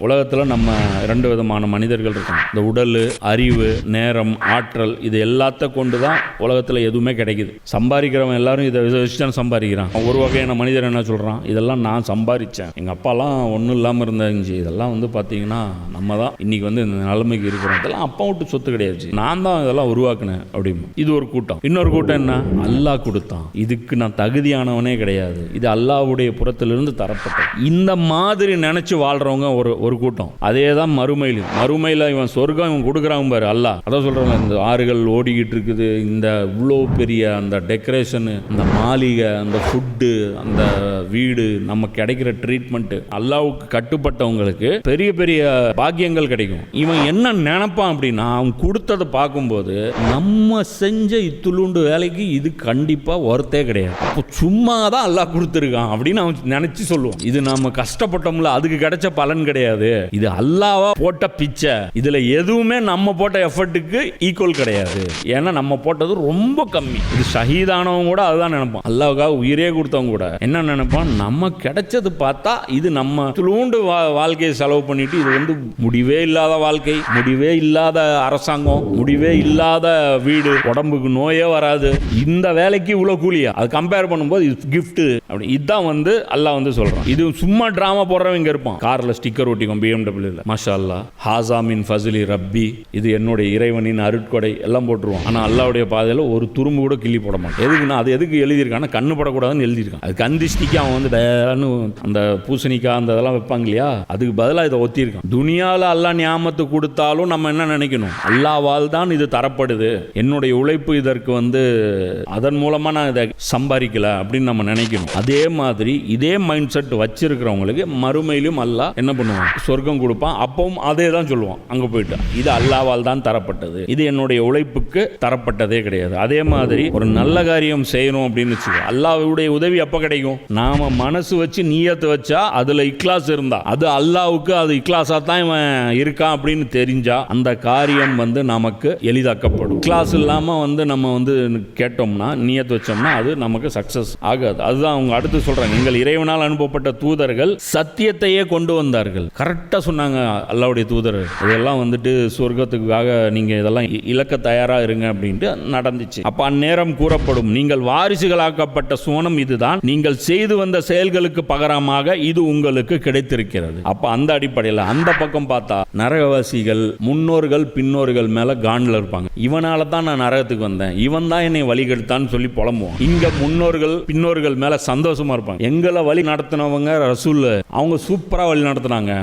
உலகத்தில் நம்ம 2 விதமான மனிதர்கள் இருக்காங்க. இந்த உடல், அறிவு, நேரம், ஆற்றல், இது எல்லாத்த கொண்டு தான் உலகத்தில் எதுவுமே கிடைக்குது. சம்பாதிக்கிறவன் எல்லாரும் இதை வச்சு தான் சம்பாதிக்கிறான். ஒரு வகையான மனிதர் என்ன சொல்கிறான், இதெல்லாம் நான் சம்பாதிச்சேன், எங்கள் அப்பாலாம் ஒன்றும் இல்லாமல் இருந்தாச்சு, இதெல்லாம் பார்த்தீங்கன்னா நம்ம தான் இன்றைக்கி இந்த நிலைமைக்கு இருக்கிறோம், இதெல்லாம் அப்பா விட்டு சொத்து கிடையாது, நான் தான் இதெல்லாம் உருவாக்குனேன் அப்படின்னு. இது ஒரு கூட்டம். இன்னொரு கூட்டம் என்ன, அல்லாஹ் கொடுத்தான், இதுக்கு நான் தகுதியானவனே கிடையாது, இது அல்லாஹ்வுடைய புறத்திலிருந்து தரப்பட்டது. இந்த மாதிரி நினச்சி வாழ்கிறவங்க ஒரு கூட்டம். அதே தான் மறுமையில் இவன் சொர்க்கம் இவன் கொடுக்குறான் பாரு அல்லாஹ். அதான் சொல்கிறாங்க, இந்த ஆறுகள் ஓடிக்கிட்டு இருக்குது, இந்த இவ்வளோ பெரிய அந்த டெக்கரேஷனு, அந்த மாளிகை, அந்த ஃபுட்டு, அந்த வீடு, நம்ம கிடைக்கிற ட்ரீட்மெண்ட்டு, அல்லாஹ்வுக்கு கட்டுப்பட்டவங்களுக்கு பெரிய பெரிய பாக்கியங்கள் கிடைக்கும். இவன் என்ன நினைப்பான் அப்படின்னா, அவன் கொடுத்ததை பார்க்கும்போது நம்ம செஞ்ச இத்துளுண்டு வேலைக்கு இது கண்டிப்பாக ஒர்த்தே கிடையாது, அப்போ சும்மா தான் அல்லாஹ் கொடுத்துருக்கான் அப்படின்னு அவன் நினைச்சு சொல்லுவான். இது நம்ம கஷ்டப்பட்டோம்ல, அதுக்கு கிடைச்ச பலன் கிடையாது, இது அல்லாஹ்வா போட்ட பிச்சை, இதுல எதுவுமே நம்ம போட்ட எஃபர்ட்டுக்கு ஈக்குவல் கிடையாது, ஏன்னா நம்ம போட்டது ரொம்ப கம்மி. இது ஷஹீதானவங்க கூட அதுதான் நினைப்பான். அல்லாஹ்வுக்காக உயிரே கொடுத்தவங்க கூட என்ன நினைப்பான், நம்ம கிடைச்சது பார்த்தா இது நம்ம துளூண்டு வாழ்க்கையை செலவு பண்ணிட்டு, இது முடிவே இல்லாத வாழ்க்கை, முடிவே இல்லாத அரசாங்கம், முடிவே இல்லாத வீடு, உடம்புக்கு நோயே வராது, இந்த வேலைக்கு இவ்வளவு கூலியா, அது கம்பேர் பண்ணும்போது இது கிஃப்ட் அப்படி. இதுதான் அல்லாஹ் சொல்றான். இது சும்மா டிராமா போடுறவங்க இருப்பான், கார்ல ஸ்டிக்கர் ஒட்டிக்கும் BMW, மாஷா அல்லாஹ், ஹாஸா மின் ஃபஸ்லி ரப்பி, இது என்னுடைய இறைவனின் அருட்கொடை எல்லாம் போட்டுருவான். ஆனா அல்லாஹ்வுடைய பாதையில் ஒரு துரும்பு கூட கிள்ளி போட மாட்டான். எதுக்குன்னா, அது எதுக்கு எழுதியிருக்கான்னா, கண்ணு படக்கூடாதுன்னு எழுதியிருக்கான். அது கந்திஷ்டிக்கு அவன் அந்த பூசணிக்காய் அந்த இதெல்லாம் வைப்பாங்க இல்லையா, அதுக்கு பதிலாக இதை ஒத்தியிருக்கான். துனியாவில் அல்லாஹ் நியாமத்து கொடுத்தாலும் நம்ம என்ன நினைக்கணும், அல்லாஹ்வால் தான் இது தரப்படுது, என்னுடைய உழைப்பு இதற்கு அதன் மூலமா நான் இதை சம்பாதிக்கல அப்படின்னு நம்ம நினைக்கணும். அதே மாதிரி இதே மைண்ட் செட் வச்சிருக்கிறவங்களுக்கு மறுமையிலும் அல்லாஹ் என்ன பண்ணுவான், சொர்க்கம் கொடுப்பான். அப்பவும் அதே தான் சொல்லுவான், அங்க போயிட்டு இது அல்லாஹ்வால் தான் தரப்பட்டது, இது என்னுடைய உழைப்புக்கு தரப்பட்டதே கிடையாது. அதே மாதிரி ஒரு நல்ல காரியம் செய்யணும் அப்படின்னு வச்சுக்கோ, அல்லாஹ்வுடைய உதவி எப்ப கிடைக்கும், நாம மனசு வச்சு நியத்து வச்சா, அதுல இக்லாஸ் இருந்தா, அது அல்லாஹ்வுக்கு அது இக்லாஸா தான் இவன் இருக்கான் அப்படின்னு தெரிஞ்சா, அந்த காரியம் நமக்கு எளிதாக்கப்படும். இக்லாஸ் இல்லாம நம்ம கேட்டோம்னா, நியத்து வச்சோம்னா, அது நமக்கு சக்சஸ் ஆகாது. அதுதான் அவங்க அடுத்து சொல்றாங்க, நீங்கள் இறைவனால் அனுப்பப்பட்ட தூதர்கள் சத்தியத்தையே கொண்டு வந்தார்கள். கரெக்டா சொன்னாங்க அல்லாஹ்வுடைய தூதர், இதெல்லாம் சொர்க்கத்துக்காக நீங்க இதெல்லாம் இலக்க தயாரா இருங்க அப்படின்ட்டு நடந்துச்சு. அப்ப அந்நேரம் கூறப்படும், நீங்கள் வாரிசுகளாக்கப்பட்ட சுவனம் இதுதான், நீங்கள் செய்து வந்த செயல்களுக்கு பகரமாக இது உங்களுக்கு கிடைத்திருக்கிறது. அப்ப அந்த அடிப்படையில் அந்த பக்கம் பார்த்தா நரகவாசிகள் முன்னோர்கள் பின்னோர்கள் மேல காண்டில் இருப்பாங்க. இவனால தான் நான் நரகத்துக்கு வந்தேன், இவன் தான் என்னை வழிகெடுத்தான்னு சொல்லி புலம்புவோம். இங்க முன்னோர்கள் பின்னோர்கள் மேல சந்தோஷமா இருப்பாங்க, எங்களை வழி நடத்தினவங்க ரசூல், அவங்க சூப்பரா வழி நடத்தினாங்க,